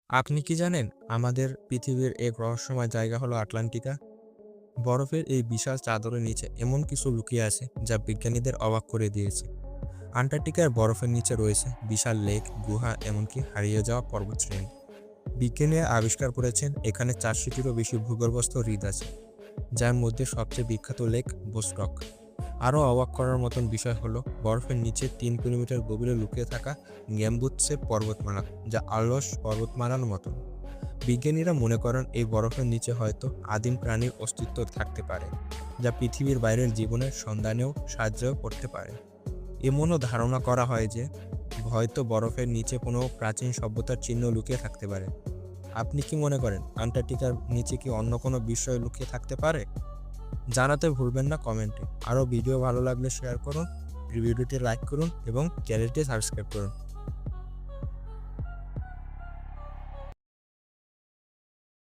আপনি কি জানেন আমাদের পৃথিবীর এক রহস্যময় জায়গা হলো আটলান্টিকা? বরফের এই বিশাল চাদরের নিচে এমন কিছু লুকিয়ে আছে যা বিজ্ঞানীদের অবাক করে দিয়েছে। আন্টার্কটিকার বরফের নিচে রয়েছে বিশাল লেক, গুহা, এমনকি হারিয়ে যাওয়া পর্বতশ্রেণী। বিজ্ঞানীরা আবিষ্কার করেছেন এখানে 400টিরও বেশি ভূগর্ভস্থ হ্রদ আছে, যার মধ্যে সবচেয়ে বিখ্যাত লেক বোস্টক। আরও অবাক করার মতন বিষয় হলো বরফের নিচে 3 কিলোমিটার গভীরে লুকিয়ে থাকা গ্যাম্বুৎসে পর্বতমালা, যা আলস পর্বতমালার মতন। বিজ্ঞানীরা মনে করেন এই বরফের নিচে হয়তো আদিম প্রাণীর অস্তিত্ব থাকতে পারে, যা পৃথিবীর বাইরের জীবনের সন্ধানেও সাহায্য করতে পারে। এমনও ধারণা করা হয় যে হয়তো বরফের নিচে কোনো প্রাচীন সভ্যতার চিহ্ন লুকিয়ে থাকতে পারে। আপনি কি মনে করেন আন্টার্কটিকার নিচে কি অন্য কোনো বিষয় লুকিয়ে থাকতে পারে? জানাতে ভুলবেন না কমেন্টে। আরও ভিডিও ভালো লাগলে শেয়ার করুন, ভিডিওটি লাইক করুন এবং চ্যানেলটি সাবস্ক্রাইব করুন।